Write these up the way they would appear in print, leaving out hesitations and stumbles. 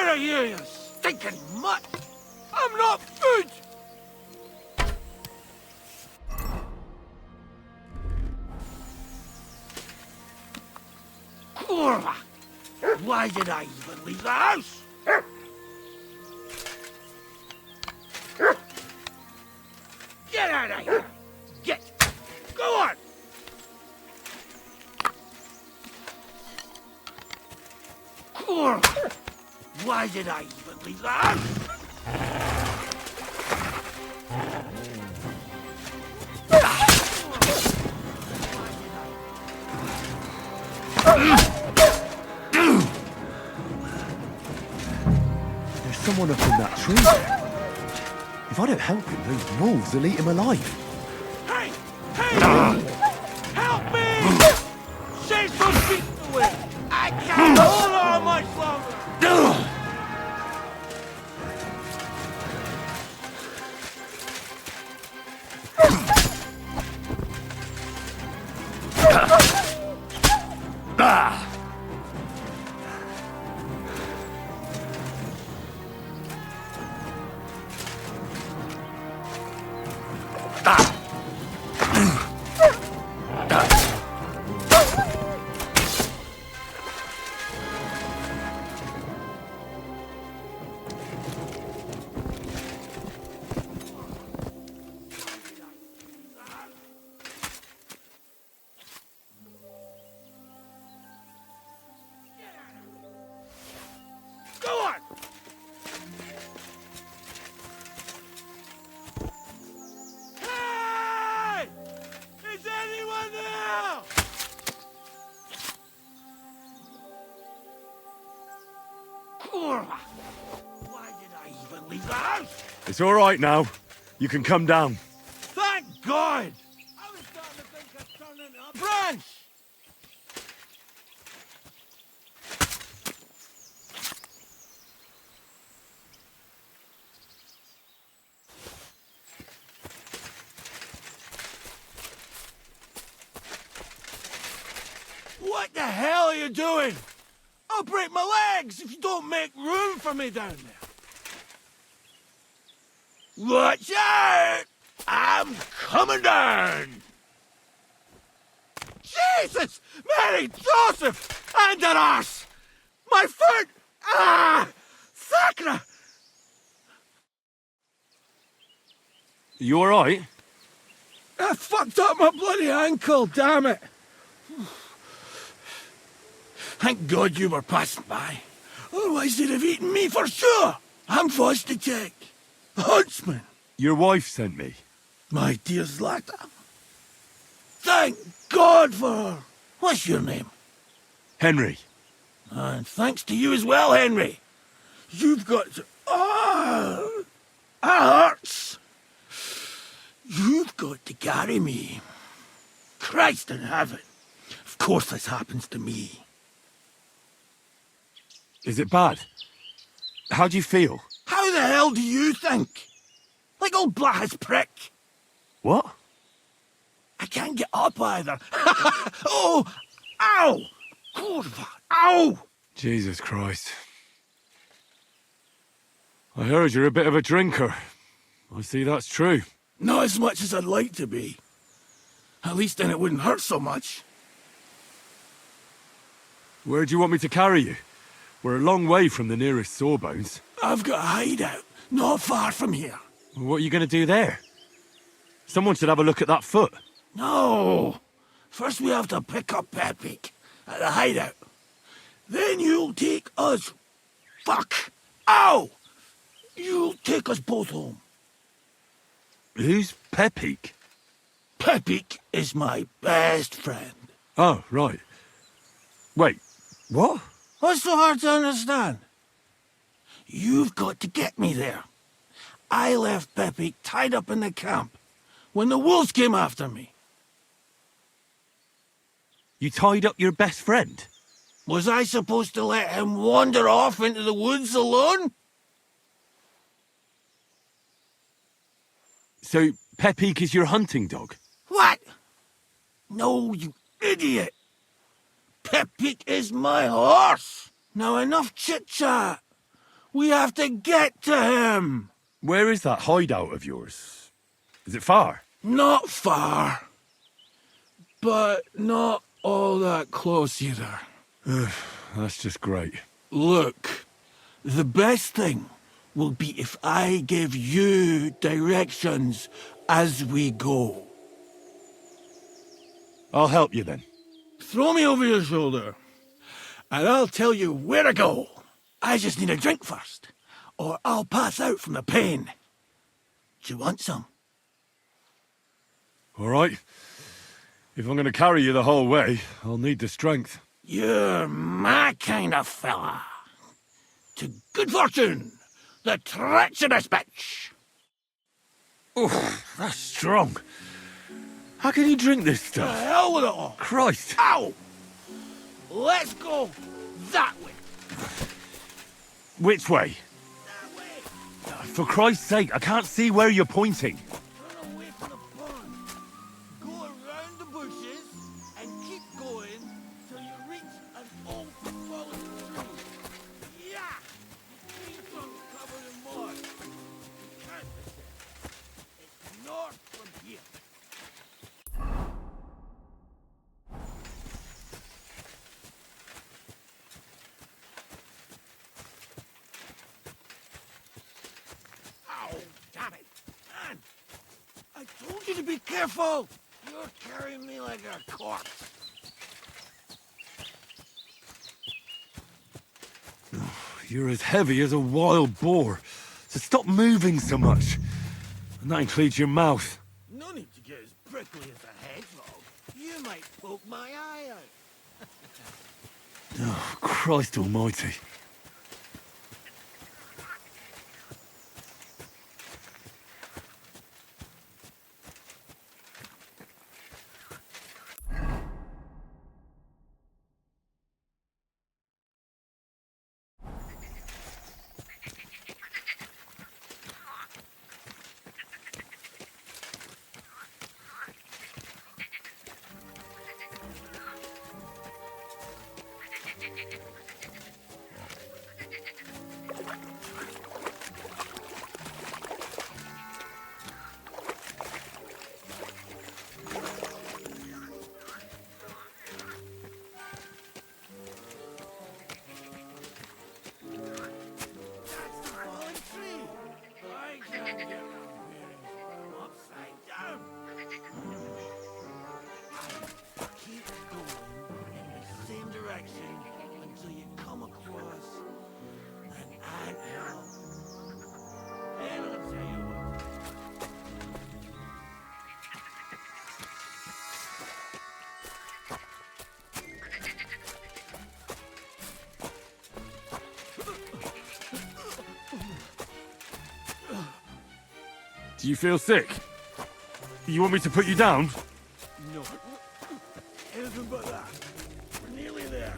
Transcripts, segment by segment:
of here, you stinking mutt! I'm not food! Kurva! Why did I even leave the house? Get out of here! Get! Go on! Kurva! Why did I even leave the house? There's someone up in that tree. If I don't help him, those wolves will eat him alive. Hey! Hey! Help me! Shake some feet away! I can't hold on much longer! Go on! Hey! Is anyone there? Kurva! Why did I even leave the house? It's all right now. You can come down. Thank God! I was starting to think I'd turned into a branch! What the hell are you doing? I'll break my legs if you don't make room for me down there. Watch out! I'm coming down! Jesus! Mary Joseph! And an arse! My foot! Ah! Sacra! You all right? I fucked up my bloody ankle, damn it! Thank God you were passing by. Otherwise they'd have eaten me for sure. I'm forced to check. Huntsman. Your wife sent me. My dear Zlata. Thank God for her. What's your name? Henry. And thanks to you as well, Henry. You've got to... Oh, that hurts. You've got to carry me. Christ in heaven. Of course this happens to me. Is it bad? How do you feel? How the hell do you think? Like old Black's prick. What? I can't get up either. Oh! Ow! Kurva! Ow! Jesus Christ. I heard you're a bit of a drinker. I see that's true. Not as much as I'd like to be. At least then it wouldn't hurt so much. Where do you want me to carry you? We're a long way from the nearest sawbones. I've got a hideout, not far from here. What are you going to do there? Someone should have a look at that foot. No! First we have to pick up Pepik at the hideout. Then you'll take us... Fuck! Ow! You'll take us both home. Who's Pepik? Pepik is my best friend. Oh, right. Wait, what? What's so hard to understand? You've got to get me there. I left Pepik tied up in the camp when the wolves came after me. You tied up your best friend? Was I supposed to let him wander off into the woods alone? So, Pepik is your hunting dog? What? No, you idiot. Pepik is my horse. Now enough chit-chat. We have to get to him! Where is that hideout of yours? Is it far? Not far. But not all that close either. That's just great. Look, the best thing will be if I give you directions as we go. I'll help you then. Throw me over your shoulder, and I'll tell you where to go. I just need a drink first, or I'll pass out from the pain. Do you want some? All right. If I'm going to carry you the whole way, I'll need the strength. You're my kind of fella. To good fortune, the treacherous bitch. Oh, that's strong. How can you drink this The stuff? hell with it all. Christ. Ow! Let's go that way. Which way? That way. For Christ's sake, I can't see where you're pointing. Turn away from the pond. Go around the bushes and keep going till you reach an old fallen tree. Yeah! The tree trunk's covered in mud. You can't miss it. It's north from here. Ow, damn it. Man, I told you to be careful. You're carrying me like a corpse. You're as heavy as a wild boar. So stop moving so much. And that includes your mouth. No need to get as prickly as a hedgehog. You might poke my eye out. Oh, Christ almighty. That's the fallen tree. I can't get my bearings when I'm upside down. Keep going in the same direction until you come across an anthill. And I'll tell you what. Do you feel sick? You want me to put you down? No. Anything but that. We're nearly there.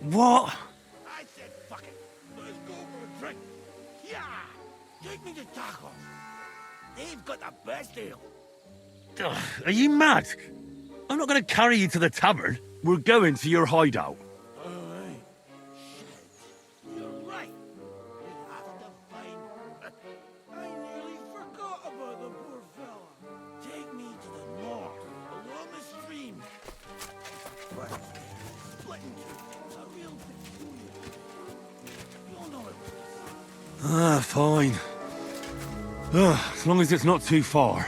What? I said, fuck it. Let's go for a drink. Yeah! Take me to tacos. They've got the best ale. Ugh, are you mad? I'm not going to carry you to the tavern. We're going to your hideout. All right. Shit. You're right. We have to find... I nearly forgot about the poor fella. Take me to the north, along the stream. But split in two. A real Ah, fine. As long as it's not too far.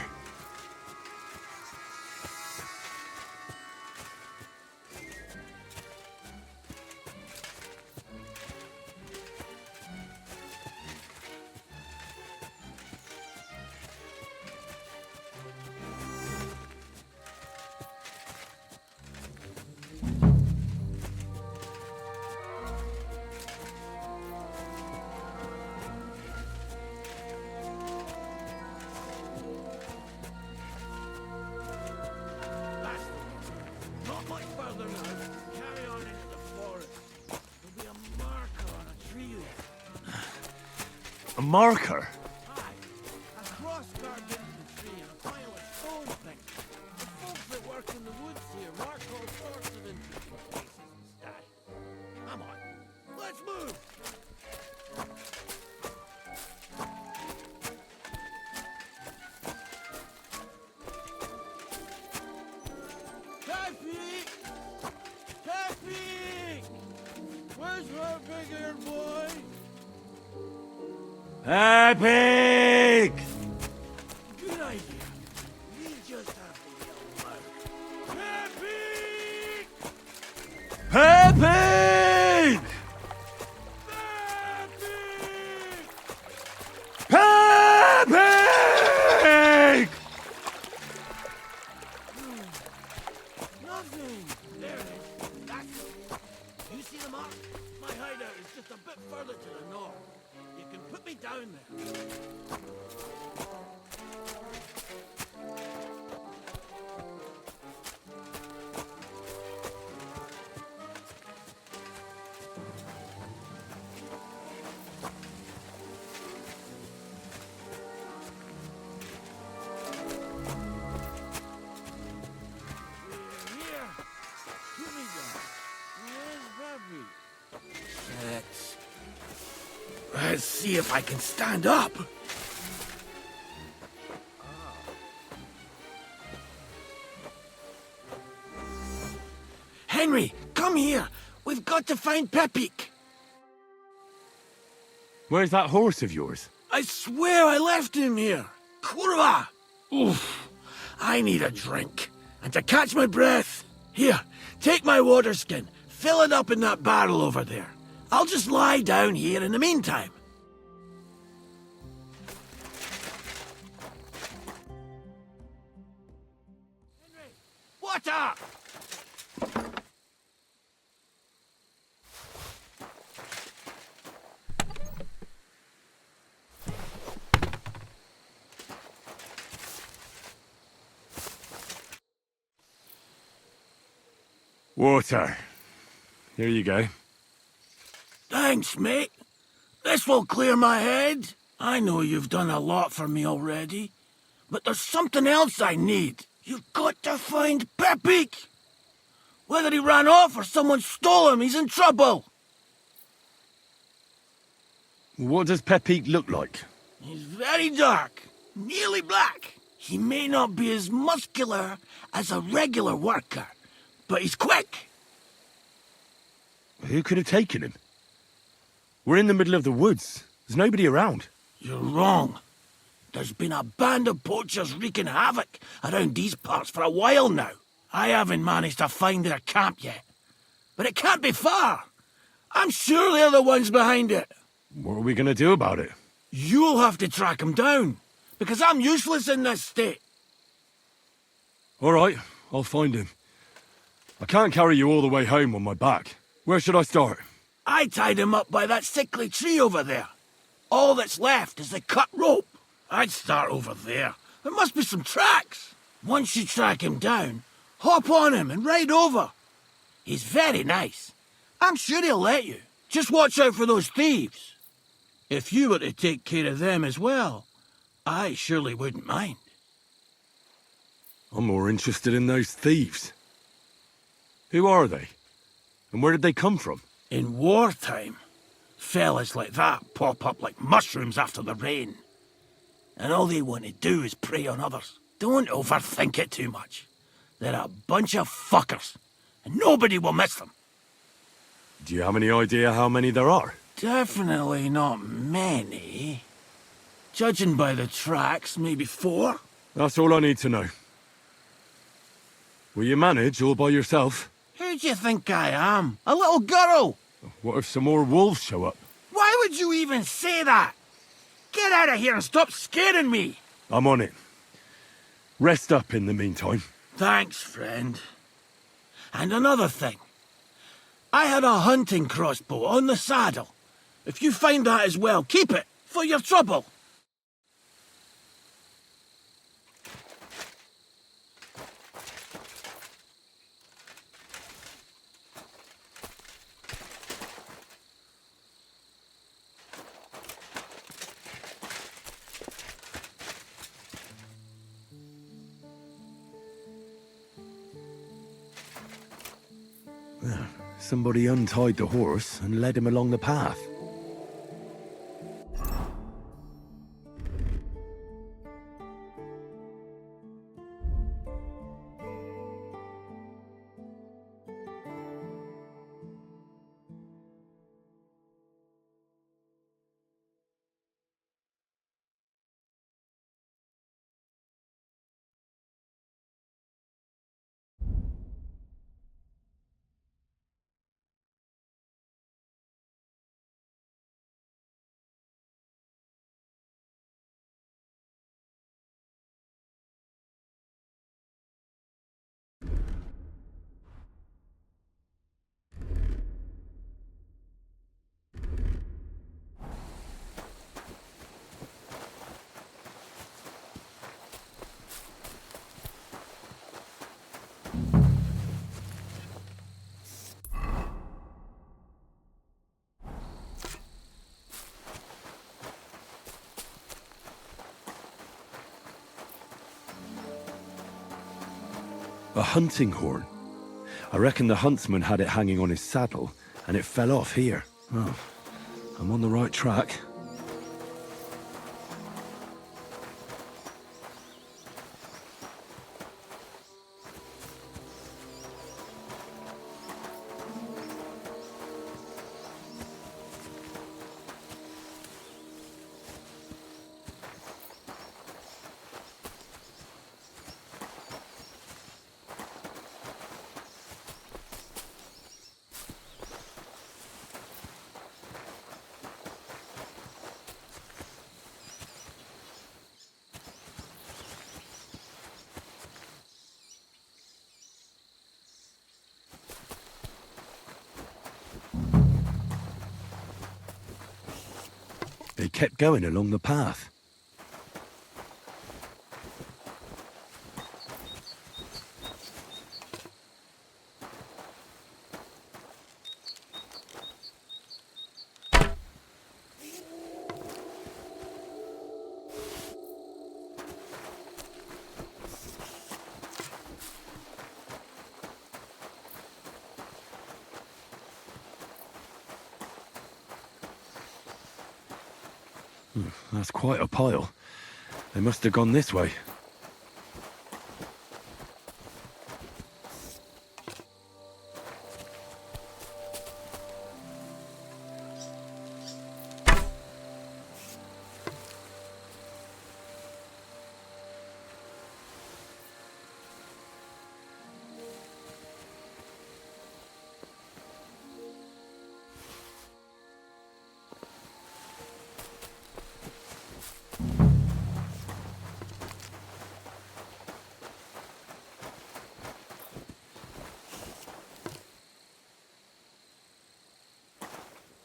Not much further now. Carry on into the forest. There'll be a marker on a tree there. A marker? Aye. A cross carved into the tree and a pile of stone things. The folks that work in the woods here mark all sorts of interesting places and stuff. Come on. Let's move. Taffy! Taffy! Where's our big-eared boy? Epic! Good idea. We just have to yell loud. Taffy! Epic! Taffy! Epic! Nothing. There it is. That's it. You see the mark? My hideout is just a bit further to the north. You can put me down there. Here. Put me down. Where's Bobby? Shit. Let's see if I can stand up. Henry, come here. We've got to find Pepik. Where's that horse of yours? I swear I left him here. Kurwa! Oof. I need a drink. And to catch my breath. Here, take my water skin. Fill it up in that barrel over there. I'll just lie down here in the meantime. Henry, water! Water. Here you go. Thanks, mate. This will clear my head. I know you've done a lot for me already, but there's something else I need. You've got to find Pepik. Whether he ran off or someone stole him, he's in trouble. What does Pepik look like? He's very dark, nearly black. He may not be as muscular as a regular worker, but he's quick. Who could have taken him? We're in the middle of the woods. There's nobody around. You're wrong. There's been a band of poachers wreaking havoc around these parts for a while now. I haven't managed to find their camp yet. But it can't be far. I'm sure they're the ones behind it. What are we going to do about it? You'll have to track them down, because I'm useless in this state. All right, I'll find him. I can't carry you all the way home on my back. Where should I start? I tied him up by that sickly tree over there. All that's left is the cut rope. I'd start over there. There must be some tracks. Once you track him down, hop on him and ride over. He's very nice. I'm sure he'll let you. Just watch out for those thieves. If you were to take care of them as well, I surely wouldn't mind. I'm more interested in those thieves. Who are they? And where did they come from? In wartime, fellas like that pop up like mushrooms after the rain. And all they want to do is prey on others. Don't overthink it too much. They're a bunch of fuckers, and nobody will miss them. Do you have any idea how many there are? Definitely not many. Judging by the tracks, maybe 4? That's all I need to know. Will you manage all by yourself? Who do you think I am? A little girl? What if some more wolves show up? Why would you even say that? Get out of here and stop scaring me! I'm on it. Rest up in the meantime. Thanks, friend. And another thing. I had a hunting crossbow on the saddle. If you find that as well, keep it, for your trouble. Somebody untied the horse and led him along the path. A hunting horn. I reckon the huntsman had it hanging on his saddle, and it fell off here. Oh, I'm on the right track. They kept going along the path. That's quite a pile. They must have gone this way.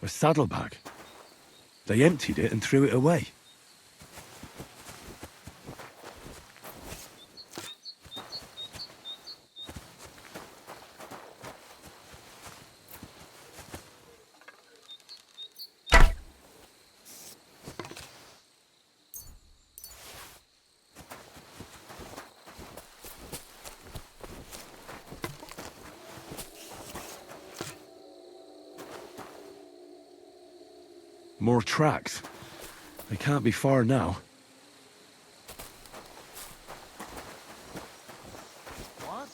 A saddlebag. They emptied it and threw it away. More tracks. They can't be far now. What?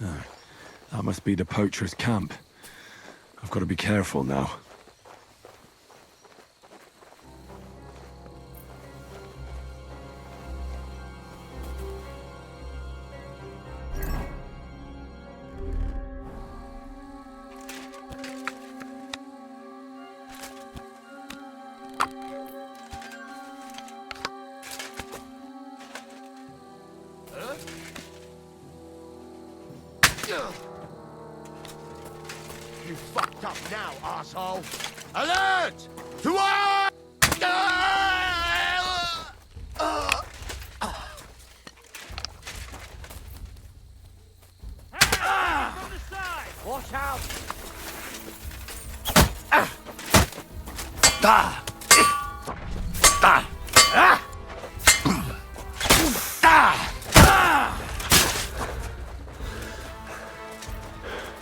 That must be the poacher's camp. I've got to be careful now. You fucked up now, asshole! Alert! To all! Watch out!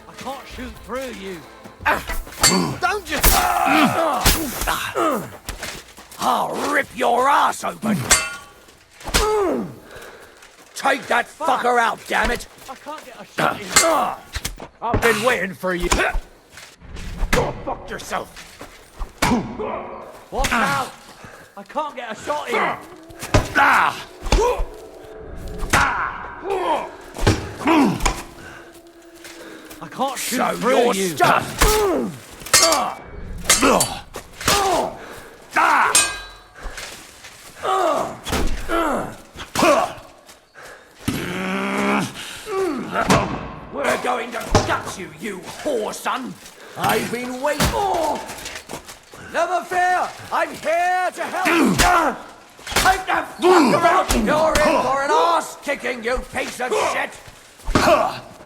I can't shoot through you. Don't just... I'll rip your ass open! Take that fucker out, damn it! I can't get a shot in. I've been waiting for you. Go fuck yourself! Watch out! I can't get a shot in. I can't shoot Show through your you. stuff! We're going to gut you, you whore son! I've been waiting. Never fear! I'm here to help! Take the fucker out! You're in for an ass kicking, you piece of shit!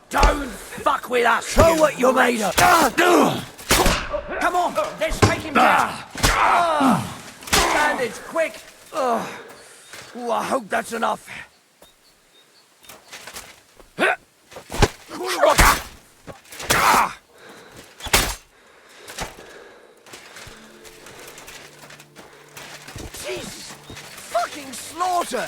Don't fuck with us! Show what you're made of! Come on, let's take him down! Bandage, quick! Ooh, I hope that's enough. Jesus! Fucking slaughter!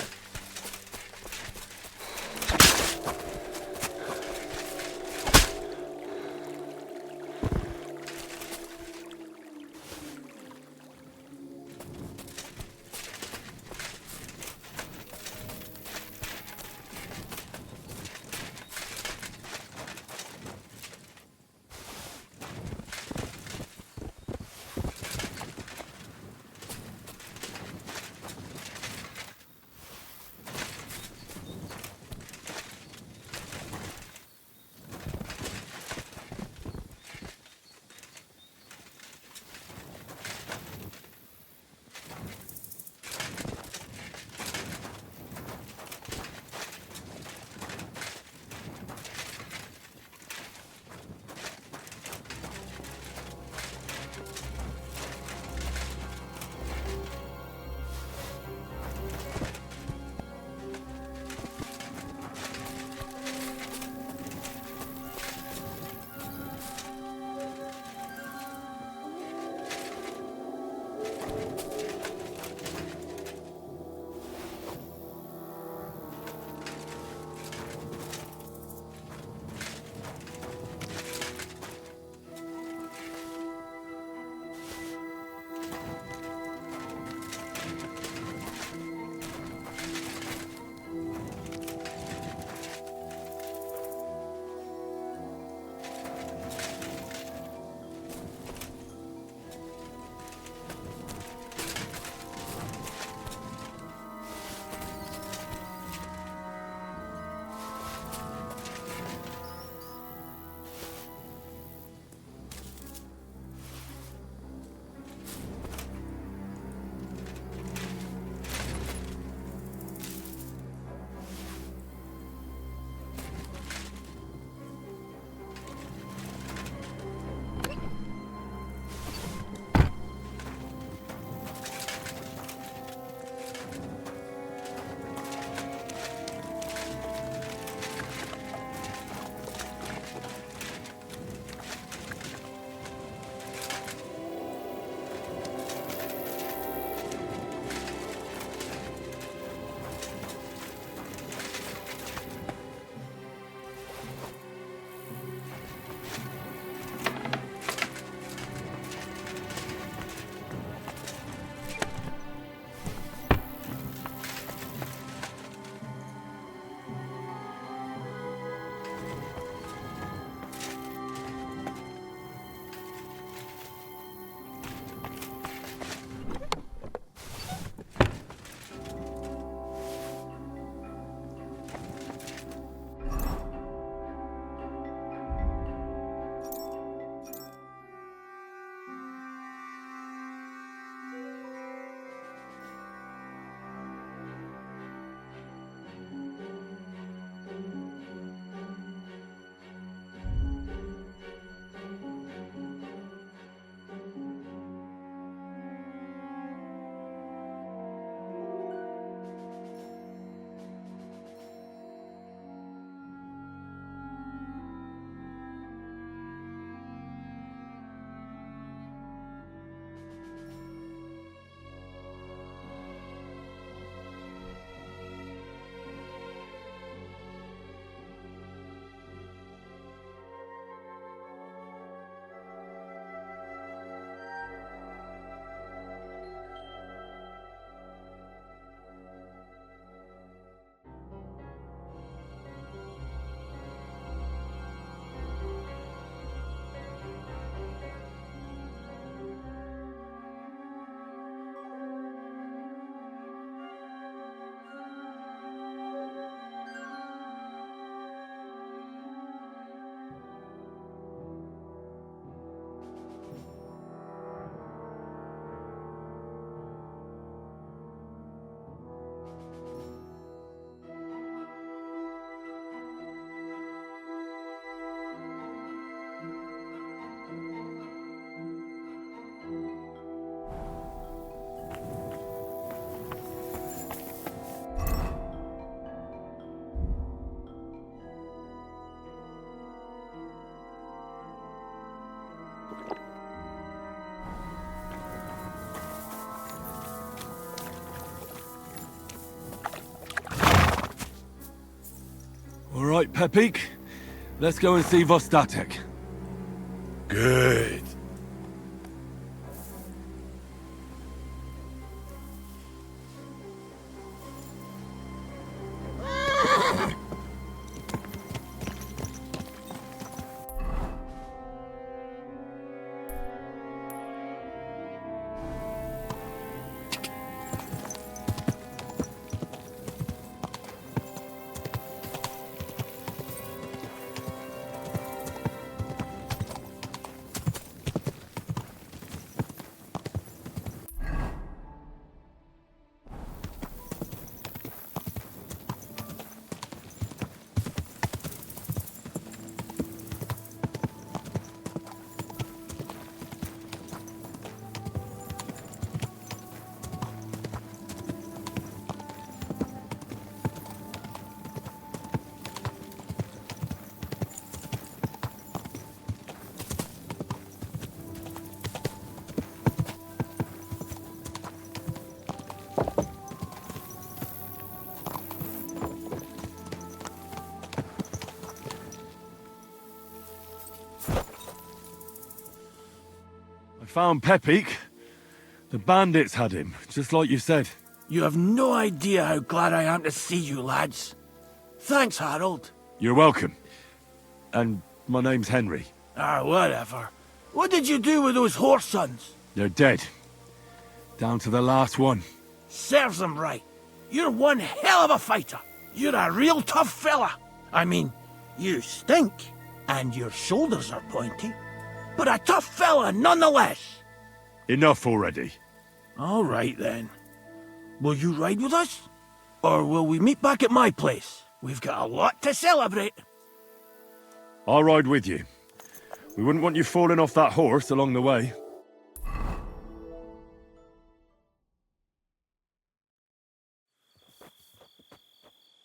All right, Pepik. Let's go and see Vostatek. Good. I found Pepik. The bandits had him, just like you said. You have no idea how glad I am to see you, lads. Thanks, Harold. You're welcome. And my name's Henry. Whatever. What did you do with those horse sons? They're dead. Down to the last one. Serves them right. You're one hell of a fighter. You're a real tough fella. I mean, you stink, and your shoulders are pointy. But a tough fella nonetheless. Enough already. All right, then. Will you ride with us? Or will we meet back at my place? We've got a lot to celebrate. I'll ride with you. We wouldn't want you falling off that horse along the way.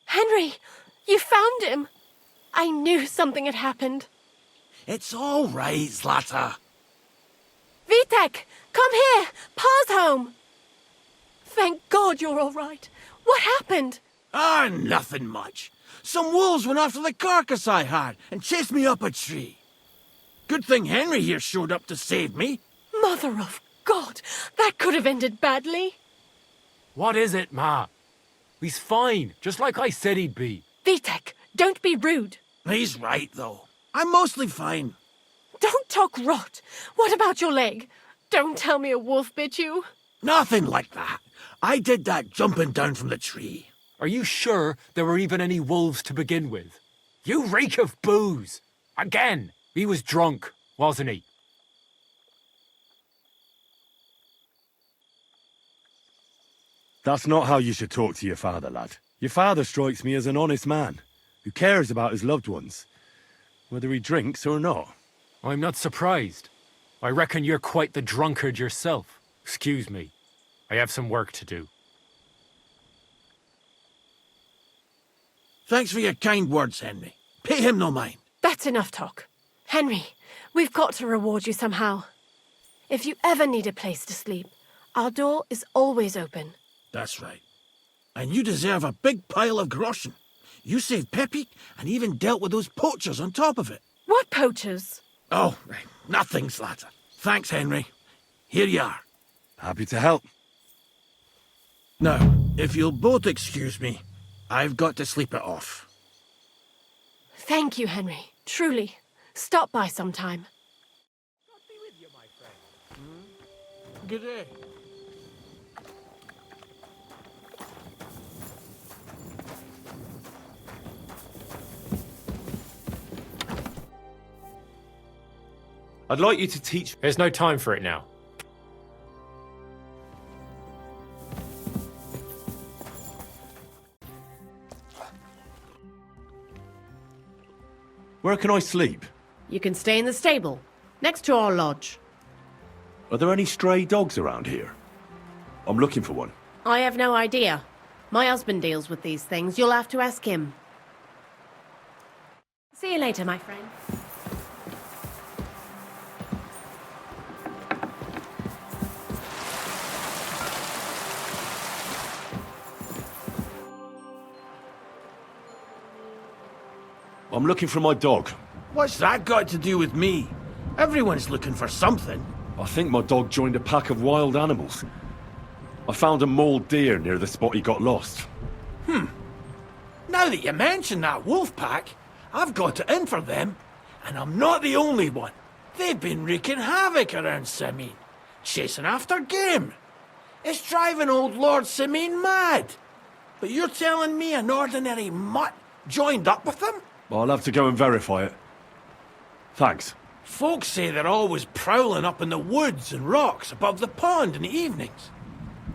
Henry, you found him! I knew something had happened. It's all right, Zlata. Vitek, come here! Pa's home! Thank God you're all right. What happened? Nothing much. Some wolves went after the carcass I had and chased me up a tree. Good thing Henry here showed up to save me. Mother of God, that could have ended badly. What is it, Ma? He's fine, just like I said he'd be. Vitek, don't be rude. He's right, though. I'm mostly fine. Don't talk rot. What about your leg? Don't tell me a wolf bit you. Nothing like that. I did that jumping down from the tree. Are you sure there were even any wolves to begin with? You reek of booze! Again! He was drunk, wasn't he? That's not how you should talk to your father, lad. Your father strikes me as an honest man, who cares about his loved ones, whether he drinks or not. I'm not surprised. I reckon you're quite the drunkard yourself. Excuse me. I have some work to do. Thanks for your kind words, Henry. Pay him no mind. That's enough talk. Henry, we've got to reward you somehow. If you ever need a place to sleep, our door is always open. That's right. And you deserve a big pile of groschen. You saved Pepik and even dealt with those poachers on top of it. What poachers? Oh, nothing, Slatter. Thanks, Henry. Here you are. Happy to help. Now, if you'll both excuse me, I've got to sleep it off. Thank you, Henry. Truly. Stop by sometime. God be with you, my friend. Good day. I'd like you to teach... There's no time for it now. Where can I sleep? You can stay in the stable, next to our lodge. Are there any stray dogs around here? I'm looking for one. I have no idea. My husband deals with these things. You'll have to ask him. See you later, my friend. I'm looking for my dog. What's that got to do with me? Everyone's looking for something. I think my dog joined a pack of wild animals. I found a mauled deer near the spot he got lost. Now that you mention that wolf pack, I've got it in for them. And I'm not the only one. They've been wreaking havoc around Simine, chasing after game. It's driving old Lord Simine mad. But you're telling me an ordinary mutt joined up with them? I'll have to go and verify it. Thanks. Folks say they're always prowling up in the woods and rocks above the pond in the evenings.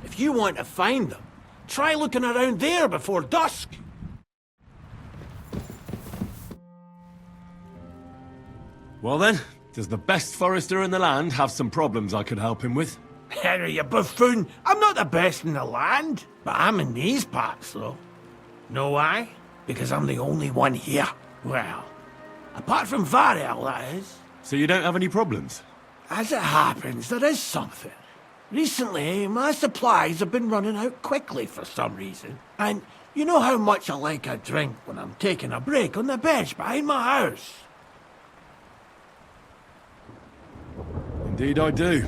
If you want to find them, try looking around there before dusk. Well then, does the best forester in the land have some problems I could help him with? Henry, you buffoon. I'm not the best in the land, but I'm in these parts, though. Know why? Because I'm the only one here. Well, apart from Varel, that is. So you don't have any problems? As it happens, there is something. Recently, my supplies have been running out quickly for some reason. And you know how much I like a drink when I'm taking a break on the bench behind my house. Indeed I do.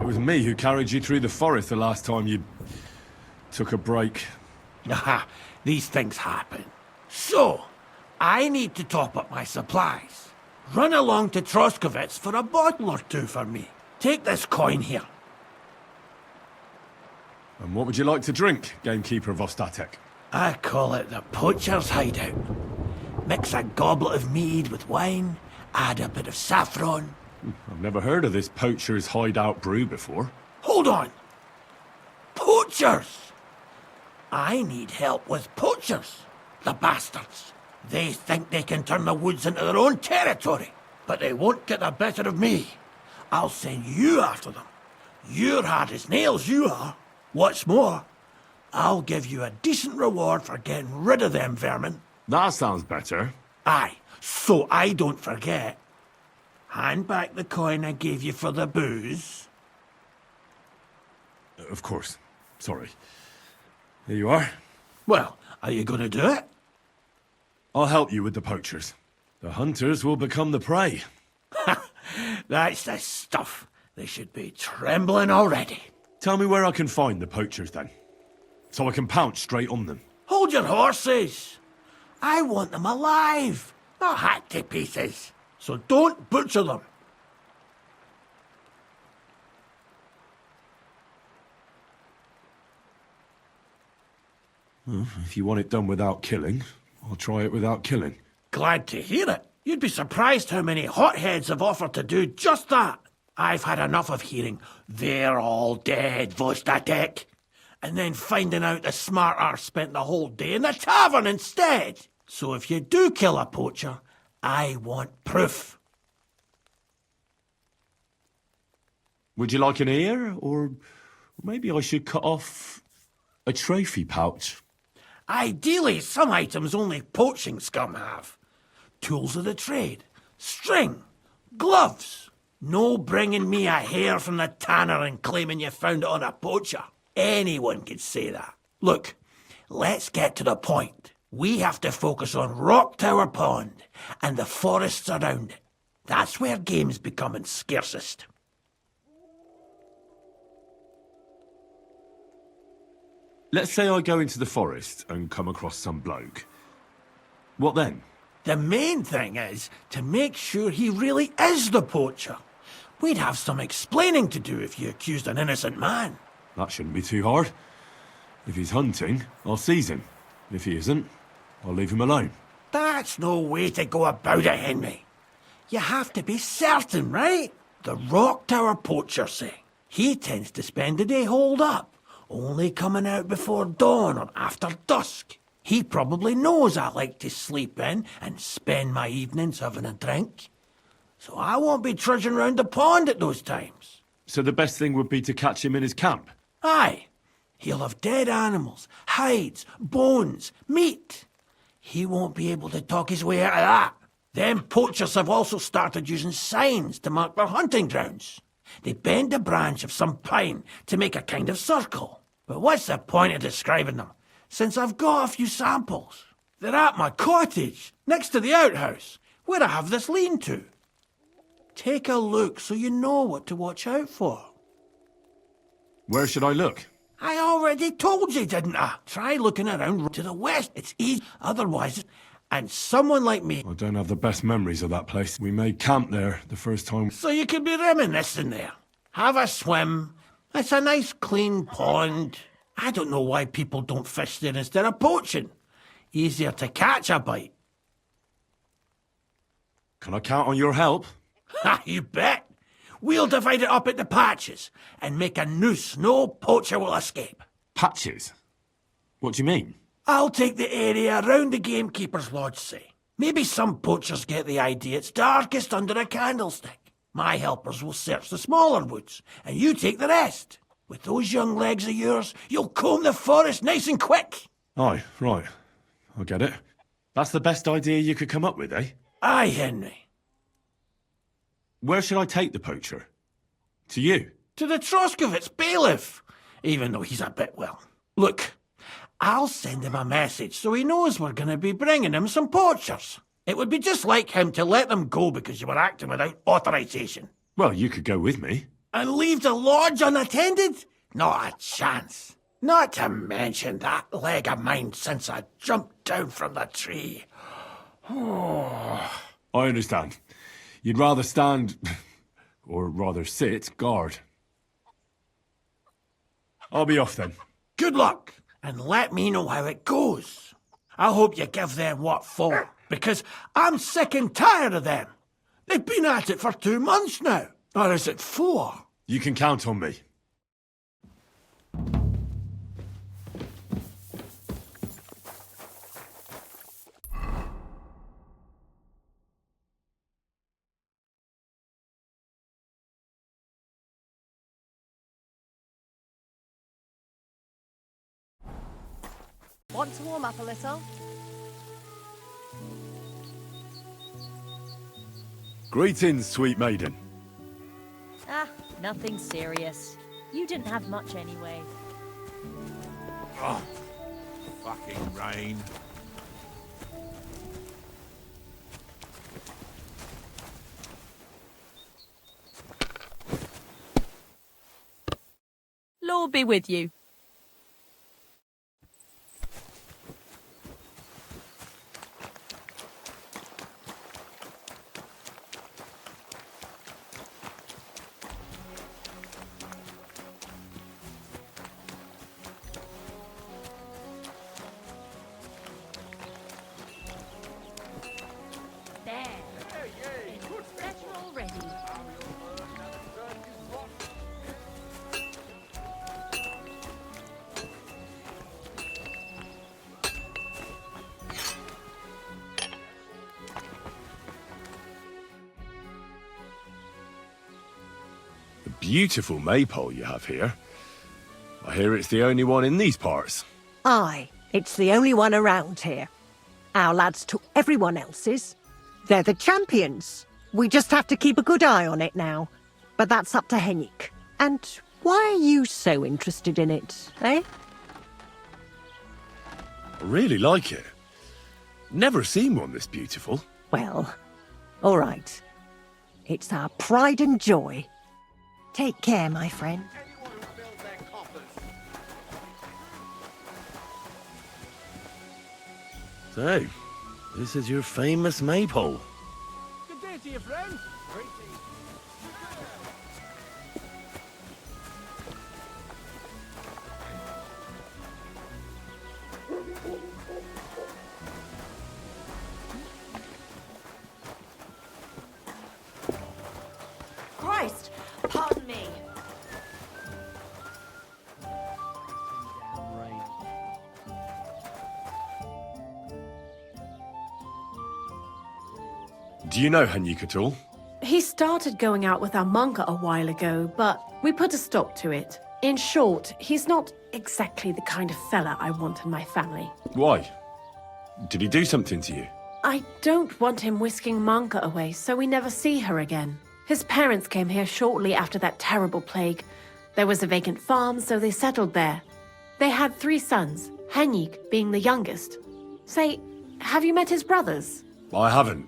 It was me who carried you through the forest the last time you took a break. Aha, these things happen. So, I need to top up my supplies. Run along to Troskovitz for a bottle or two for me. Take this coin here. And what would you like to drink, gamekeeper of Ostatek? I call it the poacher's hideout. Mix a goblet of mead with wine, add a bit of saffron. I've never heard of this poacher's hideout brew before. Hold on! Poachers! I need help with poachers. The bastards. They think they can turn the woods into their own territory, but they won't get the better of me. I'll send you after them. You're hard as nails, you are. What's more, I'll give you a decent reward for getting rid of them vermin. That sounds better. Aye, so I don't forget. Hand back the coin I gave you for the booze. Of course. Sorry. Here you are. Well, are you going to do it? I'll help you with the poachers. The hunters will become the prey. That's the stuff. They should be trembling already. Tell me where I can find the poachers then, so I can pounce straight on them. Hold your horses. I want them alive, not hacked to pieces. So don't butcher them. Well, if you want it done without killing, I'll try it without killing. Glad to hear it. You'd be surprised how many hotheads have offered to do just that. I've had enough of hearing, "They're all dead, Vostatek," and then finding out the smart arse spent the whole day in the tavern instead. So if you do kill a poacher, I want proof. Would you like an ear, or maybe I should cut off a trophy pouch? Ideally, some items only poaching scum have. Tools of the trade, string, gloves. No bringing me a hair from the tanner and claiming you found it on a poacher. Anyone could say that. Look, let's get to the point. We have to focus on Rock Tower Pond and the forests around it. That's where game's becoming scarcest. Let's say I go into the forest and come across some bloke. What then? The main thing is to make sure he really is the poacher. We'd have some explaining to do if you accused an innocent man. That shouldn't be too hard. If he's hunting, I'll seize him. If he isn't, I'll leave him alone. That's no way to go about it, Henry. You have to be certain, right? The Rock Tower poacher, say. He tends to spend the day holed up, only coming out before dawn or after dusk. He probably knows I like to sleep in and spend my evenings having a drink. So I won't be trudging round the pond at those times. So the best thing would be to catch him in his camp? Aye. He'll have dead animals, hides, bones, meat. He won't be able to talk his way out of that. Them poachers have also started using signs to mark their hunting grounds. They bend a branch of some pine to make a kind of circle. But what's the point of describing them, since I've got a few samples? They're at my cottage, next to the outhouse, where I have this lean-to. Take a look so you know what to watch out for. Where should I look? I already told you, didn't I? Try looking around to the west. It's easy. Otherwise, and someone like me... I don't have the best memories of that place. We made camp there the first time. So you could be reminiscing there. Have a swim. It's a nice clean pond. I don't know why people don't fish there instead of poaching. Easier to catch a bite. Can I count on your help? Ha, you bet. We'll divide it up into patches and make a noose no poacher will escape. Patches? What do you mean? I'll take the area around the gamekeeper's lodge, say. Maybe some poachers get the idea it's darkest under a candlestick. My helpers will search the smaller woods, and you take the rest. With those young legs of yours, you'll comb the forest nice and quick. Aye, right. I get it. That's the best idea you could come up with, eh? Aye, Henry. Where should I take the poacher? To you? To the Troskovitz bailiff, even though he's a bit, well... Look, I'll send him a message so he knows we're going to be bringing him some poachers. It would be just like him to let them go because you were acting without authorization. Well, you could go with me. And leave the lodge unattended? Not a chance. Not to mention that leg of mine since I jumped down from the tree. I understand. You'd rather stand, or rather sit, guard. I'll be off then. Good luck, and let me know how it goes. I hope you give them what for, because I'm sick and tired of them. They've been at it for 2 months now. Or is it 4? You can count on me. Want to warm up a little? Greetings, sweet maiden. Ah, nothing serious. You didn't have much anyway. Oh, fucking rain. Lord be with you. There. It's better already. A beautiful maypole you have here. I hear it's the only one in these parts. Aye, it's the only one around here. Our lads took everyone else's. They're the champions. We just have to keep a good eye on it now. But that's up to Henrik. And why are you so interested in it, eh? I really like it. Never seen one this beautiful. Well, all right. It's our pride and joy. Take care, my friend. So, this is your famous maypole. Good day to you, friend. Christ, pardon me. Do you know Henrik at all? He started going out with our monk a while ago, but we put a stop to it. In short, he's not exactly the kind of fella I want in my family. Why? Did he do something to you? I don't want him whisking Manka away so we never see her again. His parents came here shortly after that terrible plague. There was a vacant farm, so they settled there. They had 3 sons, Henrik being the youngest. Say, Have you met his brothers? I haven't,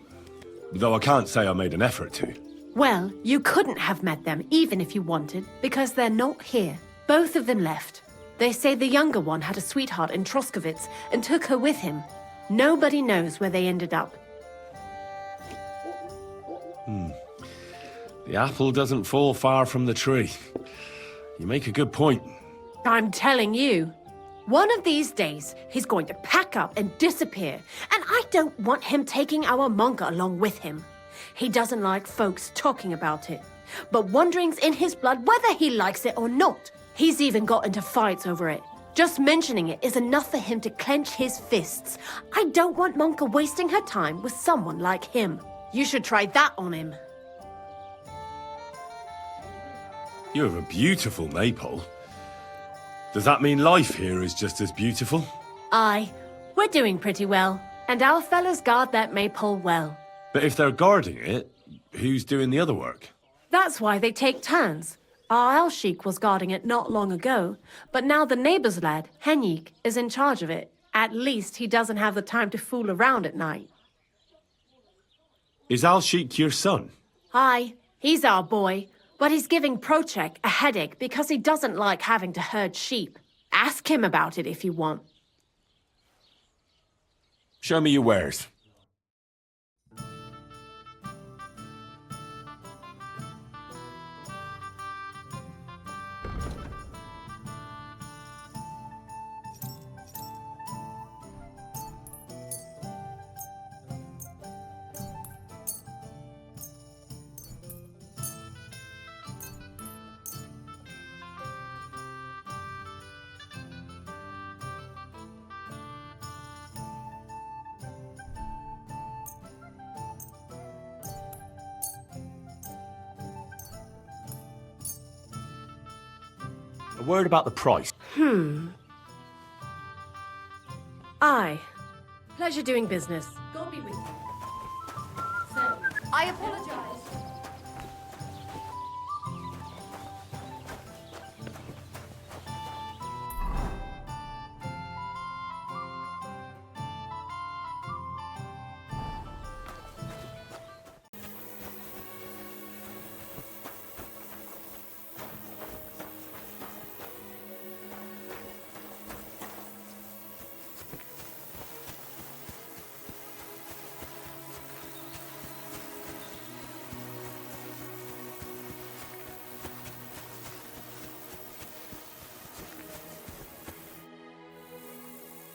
though I can't say I made an effort to. Well, you couldn't have met them even if you wanted, because they're not here. Both of them left. They say the younger one had a sweetheart in Troskovitz and took her with him. Nobody knows where they ended up. The apple doesn't fall far from the tree. You make a good point. I'm telling you. One of these days, he's going to pack up and disappear, and I don't want him taking our Monka along with him. He doesn't like folks talking about it, but wandering's in his blood whether he likes it or not. He's even got into fights over it. Just mentioning it is enough for him to clench his fists. I don't want Monka wasting her time with someone like him. You should try that on him. You have a beautiful maypole. Does that mean life here is just as beautiful? Aye, we're doing pretty well, and our fellas guard that maypole well. But if they're guarding it, who's doing the other work? That's why they take turns. Our Elshik was guarding it not long ago, but now the neighbor's lad, Henrik, is in charge of it. At least he doesn't have the time to fool around at night. Is Alshik your son? Aye, he's our boy, but he's giving Procek a headache because he doesn't like having to herd sheep. Ask him about it if you want. Show me your wares. A word about the price. Aye. Pleasure doing business. God be with you. I apologize.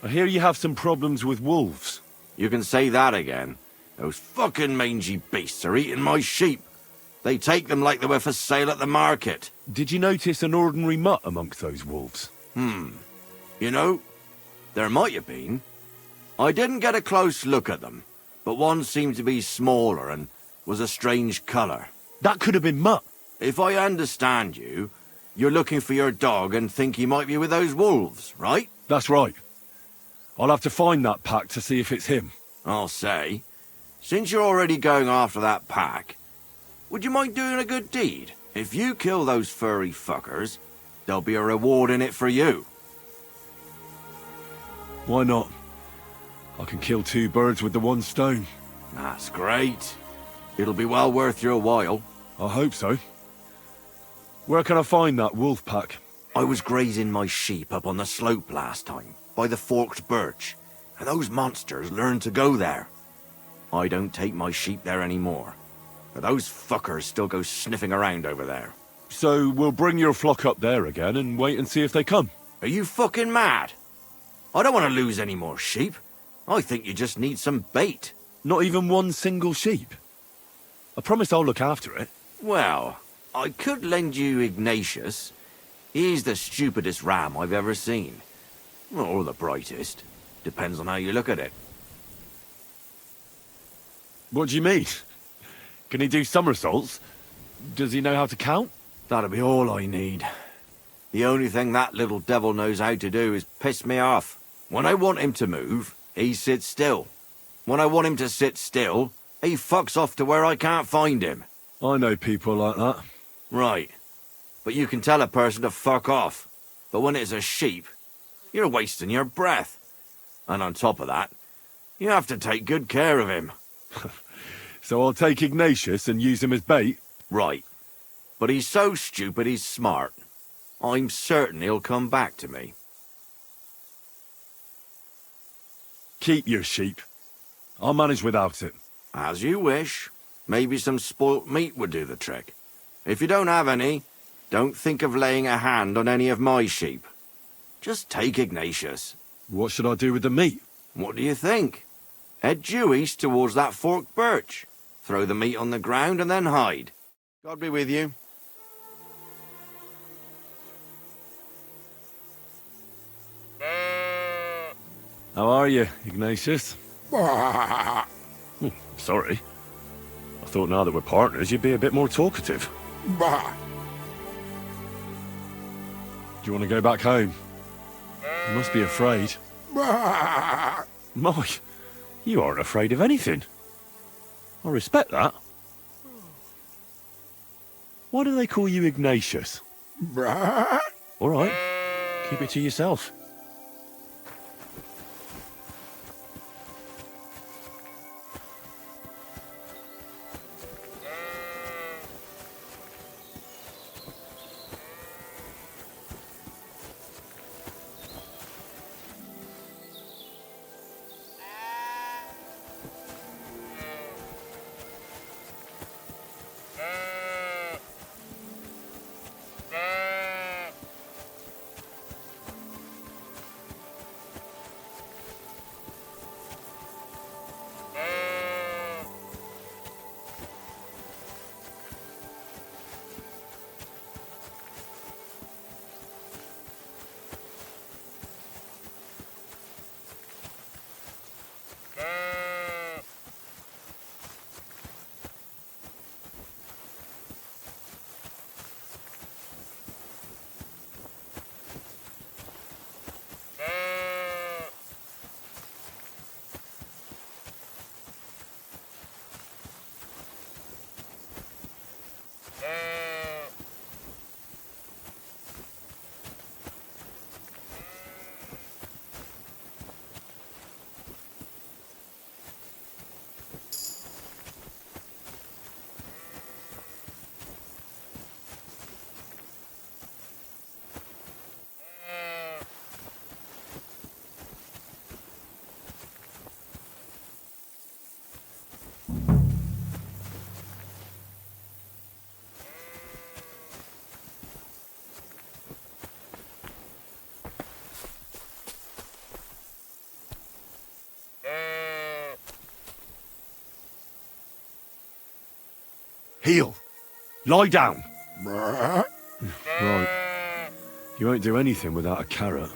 I hear you have some problems with wolves. You can say that again. Those fucking mangy beasts are eating my sheep. They take them like they were for sale at the market. Did you notice an ordinary mutt amongst those wolves? You know, there might have been. I didn't get a close look at them, but one seemed to be smaller and was a strange colour. That could have been mutt. If I understand you, you're looking for your dog and think he might be with those wolves, right? That's right. I'll have to find that pack to see if it's him. I'll say, since you're already going after that pack, would you mind doing a good deed? If you kill those furry fuckers, there'll be a reward in it for you. Why not? I can kill two birds with the one stone. That's great. It'll be well worth your while. I hope so. Where can I find that wolf pack? I was grazing my sheep up on the slope last time, by the forked birch, and those monsters learned to go there. I don't take my sheep there anymore, but those fuckers still go sniffing around over there. So we'll bring your flock up there again and wait and see if they come. Are you fucking mad? I don't want to lose any more sheep. I think you just need some bait. Not even one single sheep. I promise I'll look after it. Well, I could lend you Ignatius. He's the stupidest ram I've ever seen. Or the brightest. Depends on how you look at it. What do you mean? Can he do somersaults? Does he know how to count? That'll be all I need. The only thing that little devil knows how to do is piss me off. When I want him to move, he sits still. When I want him to sit still, he fucks off to where I can't find him. I know people like that. Right. But you can tell a person to fuck off. But when it's a sheep, you're wasting your breath. And on top of that, You have to take good care of him. So I'll take Ignatius and use him as bait? Right. But he's so stupid he's smart. I'm certain he'll come back to me. Keep your sheep. I'll manage without it. As you wish. Maybe some spoilt meat would do the trick. If you don't have any, don't think of laying a hand on any of my sheep. Just take Ignatius. What should I do with the meat? What do you think? Head due east towards that forked birch. Throw the meat on the ground and then hide. God be with you. How are you, Ignatius? Sorry. I thought now that we're partners, you'd be a bit more talkative. Do you want to go back home? You must be afraid. My, you aren't afraid of anything. I respect that. Why do they call you Ignatius? All right, keep it to yourself. Heel. Lie down. Right. You won't do anything without a carrot.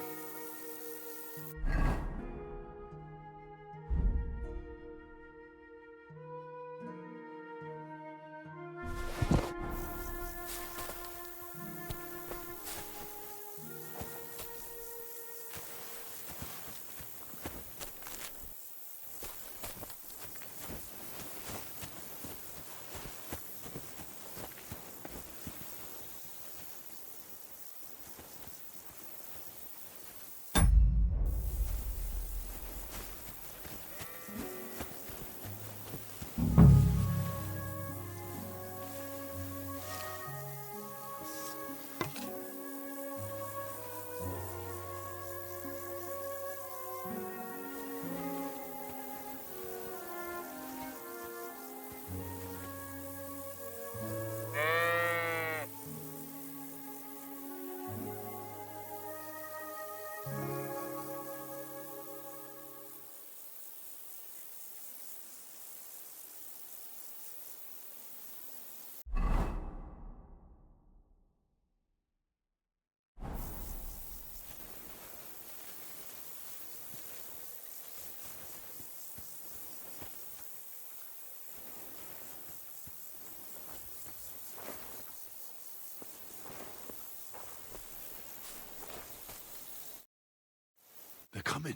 They're coming.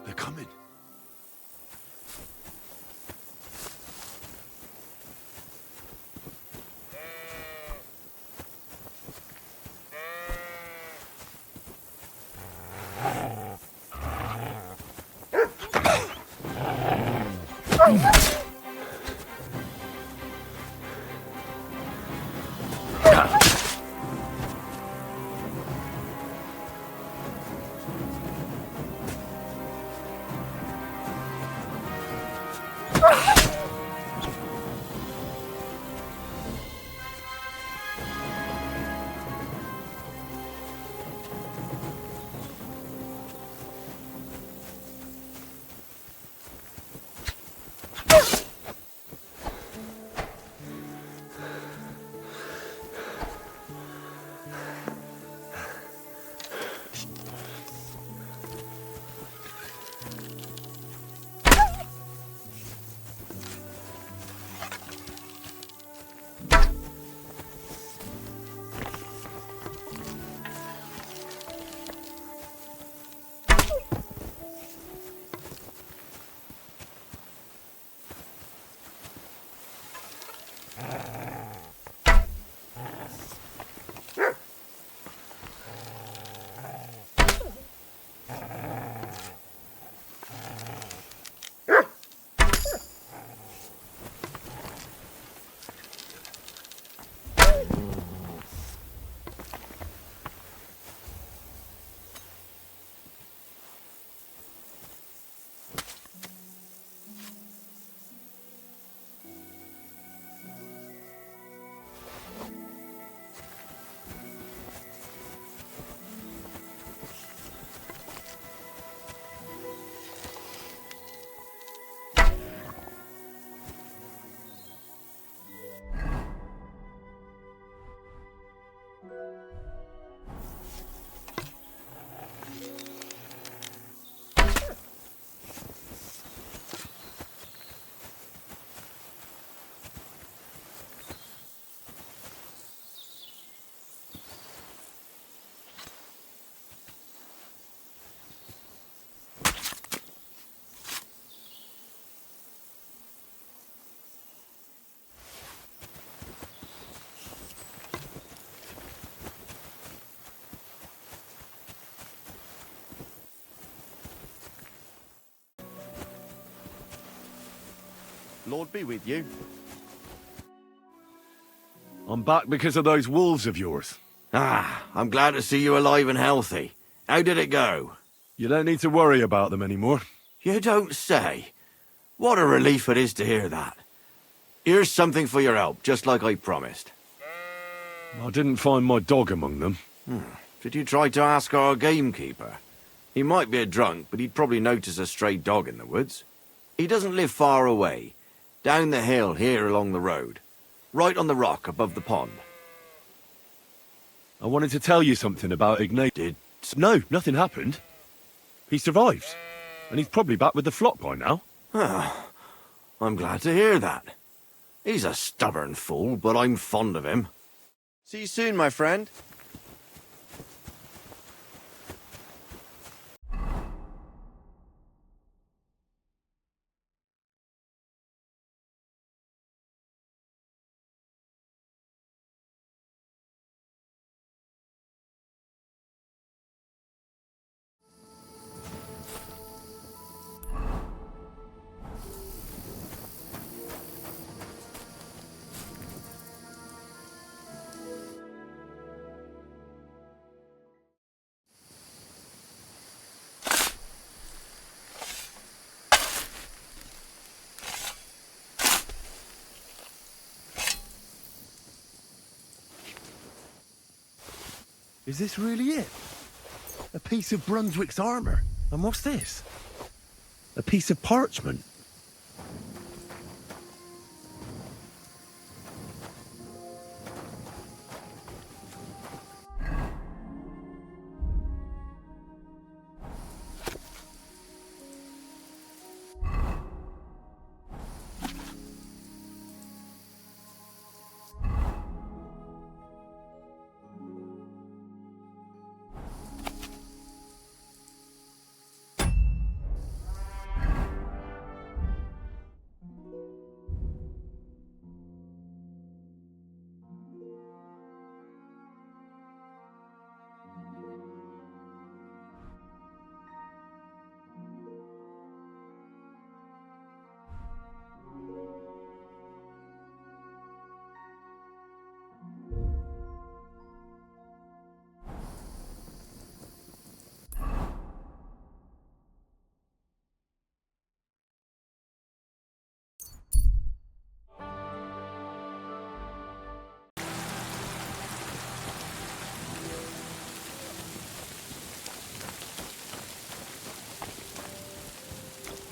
They're coming. Lord be with you. I'm back because of those wolves of yours. Ah, I'm glad to see you alive and healthy. How did it go? You don't need to worry about them anymore. You don't say. What a relief it is to hear that. Here's something for your help, just like I promised. I didn't find my dog among them. Did you try to ask our gamekeeper? He might be a drunk, but he'd probably notice a stray dog in the woods. He doesn't live far away. Down the hill here along the road. Right on the rock above the pond. I wanted to tell you something about Ignatius. No, nothing happened. He survived. And he's probably back with the flock by now. I'm glad to hear that. He's a stubborn fool, but I'm fond of him. See you soon, my friend. Is this really it? A piece of Brunswick's armour? And what's this? A piece of parchment?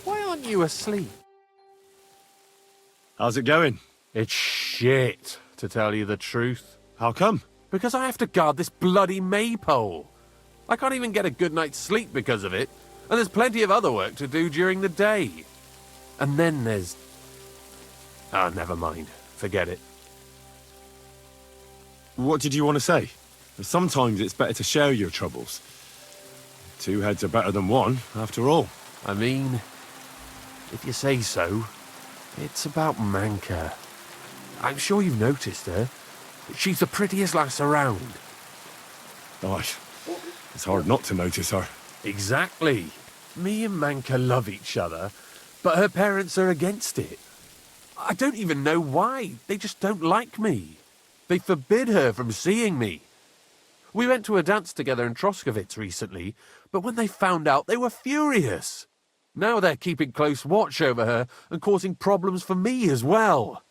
Why aren't you asleep? How's it going? It's shit, to tell you the truth. How come? Because I have to guard this bloody maypole. I can't even get a good night's sleep because of it, and there's plenty of other work to do during the day. And then there's... Ah, never mind. Forget it. What did you want to say? Sometimes it's better to share your troubles. Two heads are better than one, after all. I mean, if you say so, it's about Manka. I'm sure you've noticed her. She's the prettiest lass around. Gosh, it's hard not to notice her. Exactly. Me and Manka love each other, but her parents are against it. I don't even know why. They just don't like me. They forbid her from seeing me. We went to a dance together in Troskowitz recently, but when they found out, they were furious. Now they're keeping close watch over her and causing problems for me as well.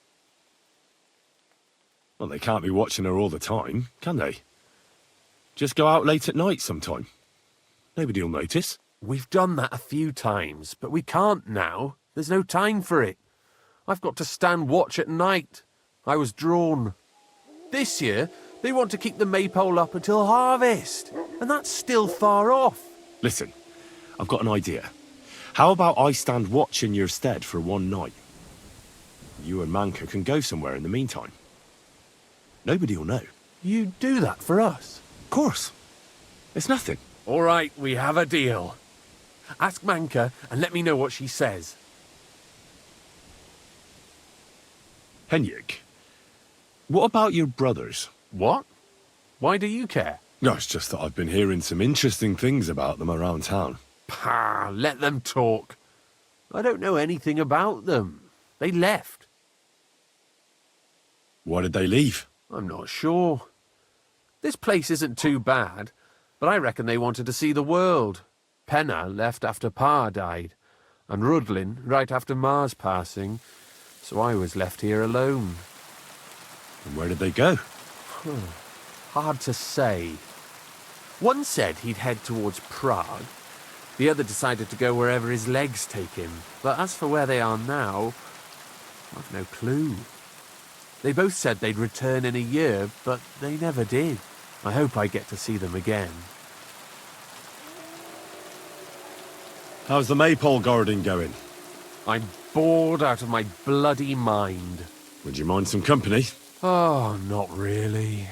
Well, they can't be watching her all the time, can they? Just go out late at night sometime. Nobody'll notice. We've done that a few times, but we can't now. There's no time for it. I've got to stand watch at night. I was drawn. This year, they want to keep the maypole up until harvest, and that's still far off. Listen, I've got an idea. How about I stand watch in your stead for one night? You and Manka can go somewhere in the meantime. Nobody'll know. You do that for us? Of course. It's nothing. All right, we have a deal. Ask Manka and let me know what she says. Henrik, what about your brothers? What? Why do you care? No, it's just that I've been hearing some interesting things about them around town. Pah, let them talk. I don't know anything about them. They left. Why did they leave? I'm not sure. This place isn't too bad, but I reckon they wanted to see the world. Penna left after Pa died, and Rudlin right after Ma's passing, so I was left here alone. And where did they go? Hard to say. One said he'd head towards Prague. The other decided to go wherever his legs take him. But as for where they are now, I've no clue. They both said they'd return in a year, but they never did. I hope I get to see them again. How's the maypole garden going? I'm bored out of my bloody mind. Would you mind some company? Oh, not really.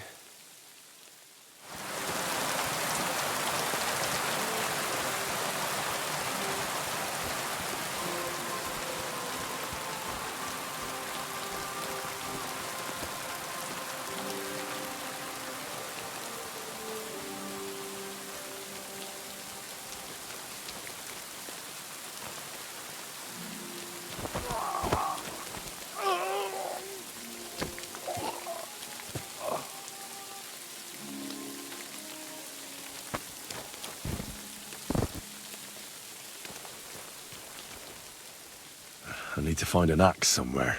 I need to find an axe somewhere.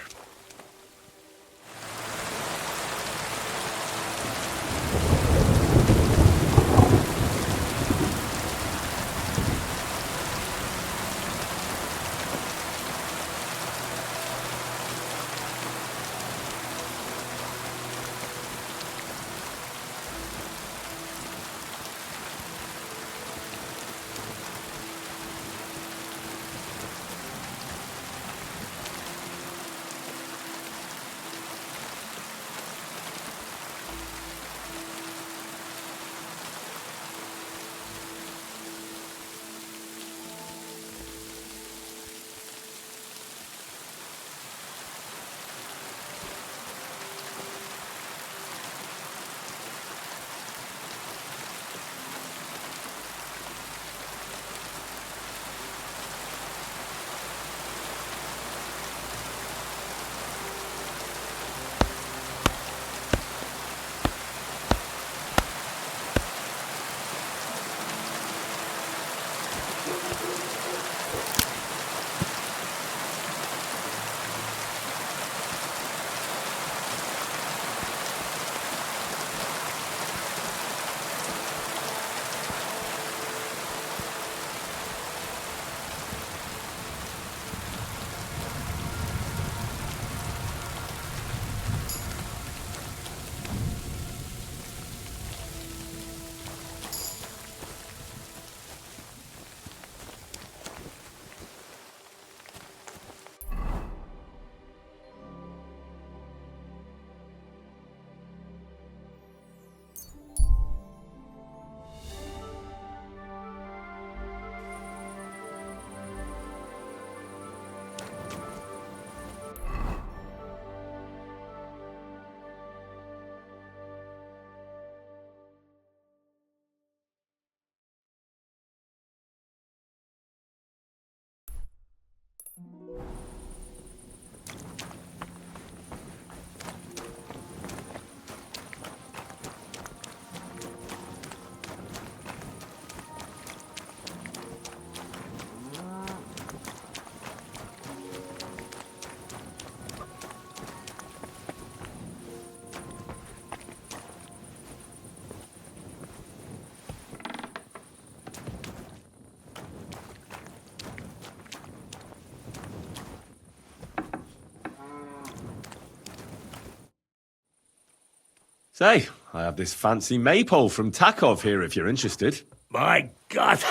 Say, I have this fancy maypole from Takov here if you're interested. My God!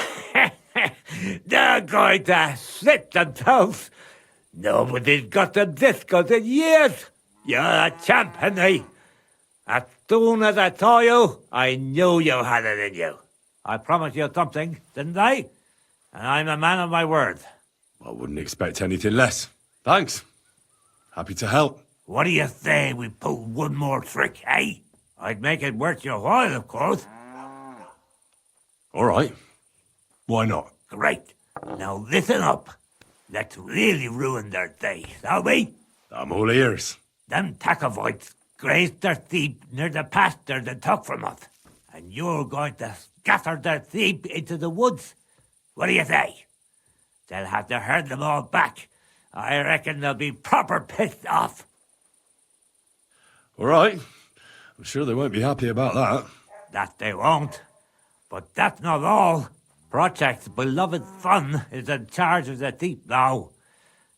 They're going to slit themselves! Nobody's got them this good in years! You're a champ, Henry! As soon as I saw you, I knew you had it in you. I promised you something, didn't I? And I'm a man of my word. I wouldn't expect anything less. Thanks. Happy to help. What do you say we pull one more trick, eh? I'd make it worth your while, of course. All right. Why not? Great. Now listen up. Let's really ruin their day, shall we? I'm all ears. Them Takovites grazed their sheep near the pasture they took from us. And you're going to scatter their sheep into the woods. What do you say? They'll have to herd them all back. I reckon they'll be proper pissed off. All right. I'm sure they won't be happy about that. That they won't. But that's not all. Project's beloved son is in charge of the sheep now.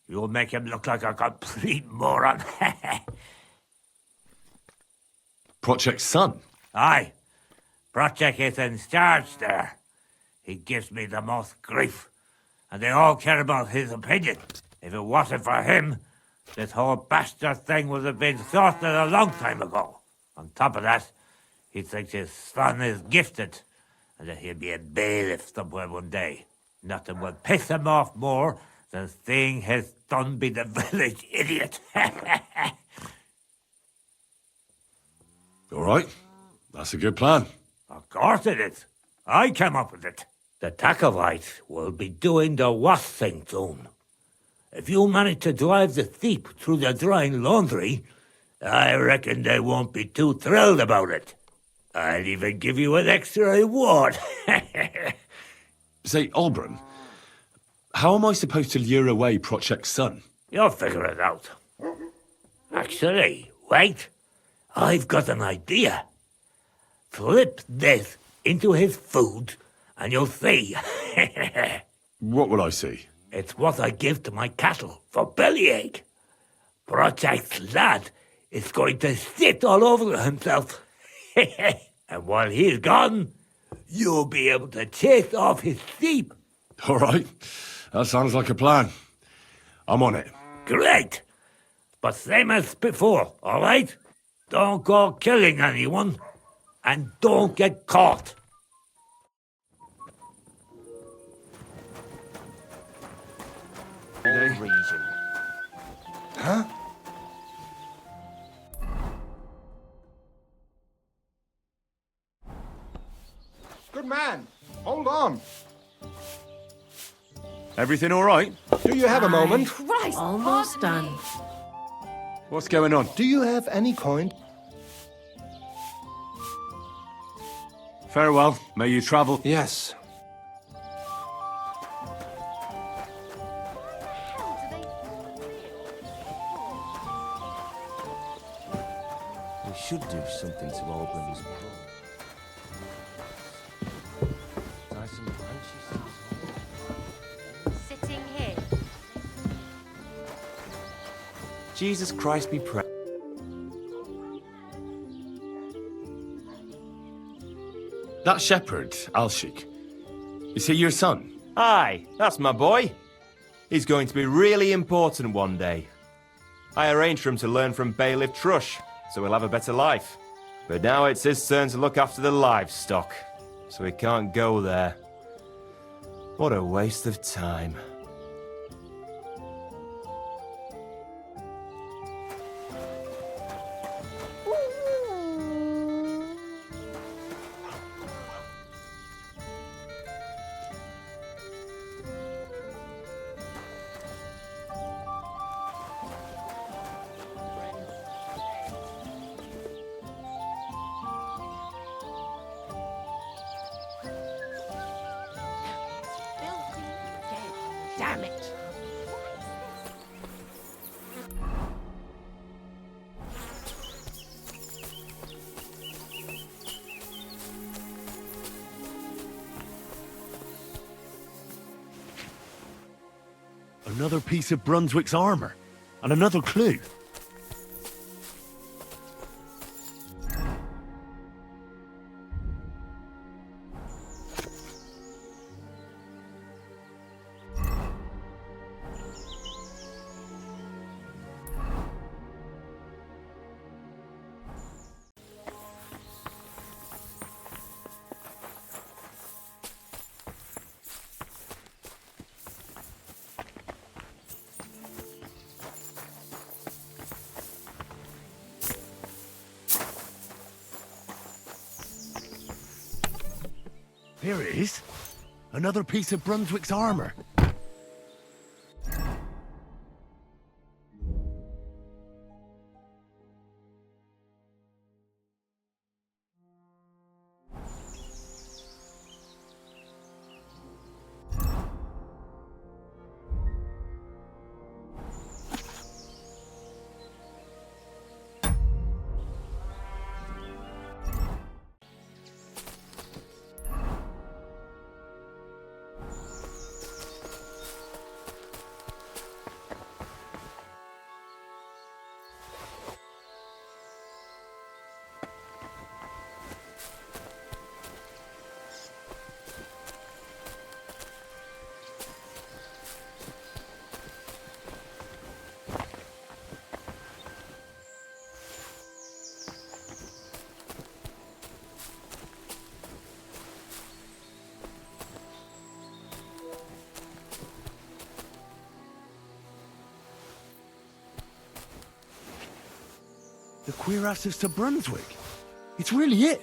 You'll make him look like a complete moron. Project's son? Aye. Project is in charge there. He gives me the most grief. And they all care about his opinion. If it wasn't for him, this whole bastard thing would have been sorted a long time ago. On top of that, he thinks his son is gifted, and that he'll be a bailiff somewhere one day. Nothing would piss him off more than seeing his son be the village idiot. All right. That's a good plan. Of course it is. I came up with it. The Takovites will be doing the wash thing soon. If you manage to drive the sheep through the drying laundry, I reckon they won't be too thrilled about it. I'll even give you an extra reward. Say, Olbram, how am I supposed to lure away Project's son? You'll figure it out. Actually, wait. I've got an idea. Flip this into his food, and you'll see. What will I see? It's what I give to my cattle for bellyache. Project's lad is going to sit all over himself. And while he's gone, you'll be able to chase off his sheep. All right. That sounds like a plan. I'm on it. Great. But same as before, all right? Don't go killing anyone, and don't get caught. Huh? Good man, hold on. Everything all right? Do you have a moment? Christ, almost done. What's going on? Do you have any coin? Farewell. May you travel. Yes. We should do something to Albram's Sitting here. Jesus Christ be praised. That shepherd, Alshik, is he your son? Aye, that's my boy. He's going to be really important one day. I arranged for him to learn from Bailiff Trush, so he'll have a better life. But now it's his turn to look after the livestock, so he can't go there. What a waste of time. Damn it. Another piece of Brunswick's armor. And another clue. Here it is. Another piece of Brunswick's armor. The cuirassiers to Brunswick. It's really it.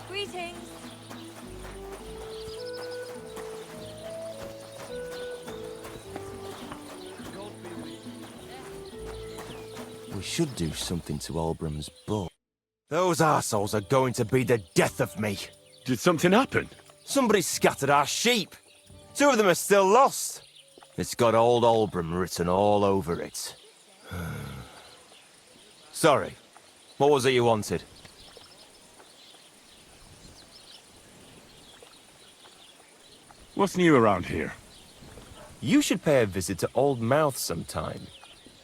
Greetings. We should do something to Olbram's bull. Those arseholes are going to be the death of me. Did something happen? Somebody scattered our sheep. 2 of them are still lost. It's got old Olbram written all over it. Sorry. What was it you wanted? What's new around here? You should pay a visit to Old Mouth sometime.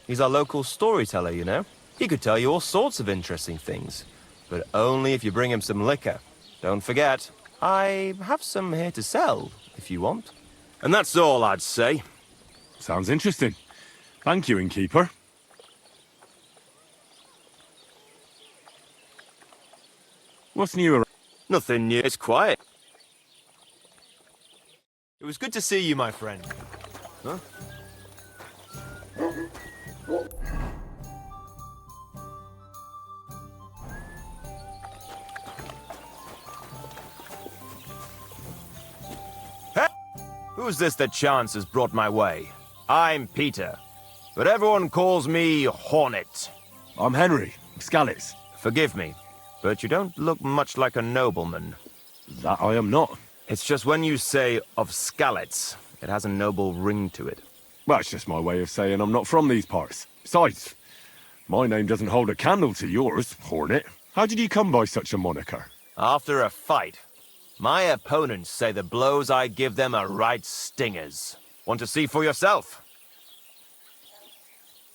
He's our local storyteller, you know. He could tell you all sorts of interesting things. But only if you bring him some liquor. Don't forget, I have some here to sell, if you want. And that's all I'd say. Sounds interesting. Thank you, innkeeper. What's new around? Nothing new. It's quiet. It was good to see you, my friend. Huh? Who's this that chance has brought my way? I'm Peter, but everyone calls me Hornet. I'm Henry, Scallis. Forgive me, but you don't look much like a nobleman. That I am not. It's just when you say of Skalitz, it has a noble ring to it. Well, it's just my way of saying I'm not from these parts. Besides, my name doesn't hold a candle to yours, Hornet. How did you come by such a moniker? After a fight, my opponents say the blows I give them are right stingers. Want to see for yourself?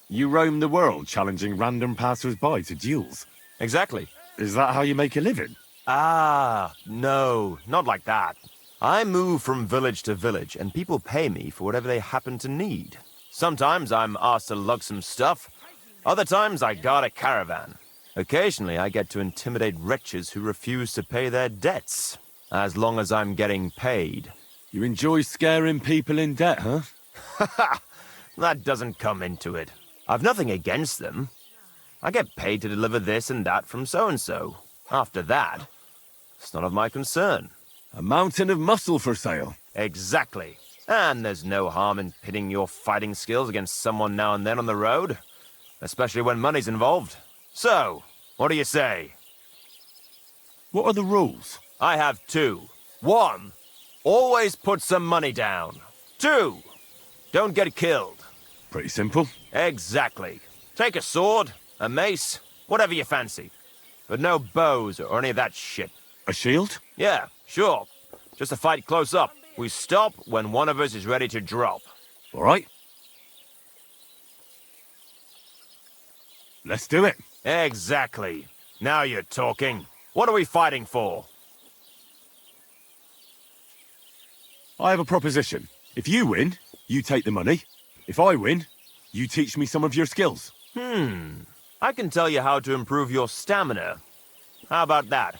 You roam the world challenging random passers-by to duels. Exactly. Is that how you make a living? Ah, no, not like that. I move from village to village, and people pay me for whatever they happen to need. Sometimes I'm asked to lug some stuff. Other times I guard a caravan. Occasionally I get to intimidate wretches who refuse to pay their debts, as long as I'm getting paid. You enjoy scaring people in debt, huh? Ha! That doesn't come into it. I've nothing against them. I get paid to deliver this and that from so-and-so. After that, it's none of my concern. A mountain of muscle for sale. Exactly. And there's no harm in pitting your fighting skills against someone now and then on the road, especially when money's involved. So, what do you say? What are the rules? I have two. 1, always put some money down. 2, don't get killed. Pretty simple. Exactly. Take a sword, a mace, whatever you fancy. But no bows or any of that shit. A shield? Yeah, sure. Just a fight close up. We stop when one of us is ready to drop. All right. Let's do it. Exactly. Now you're talking. What are we fighting for? I have a proposition. If you win, you take the money. If I win, you teach me some of your skills. I can tell you how to improve your stamina. How about that?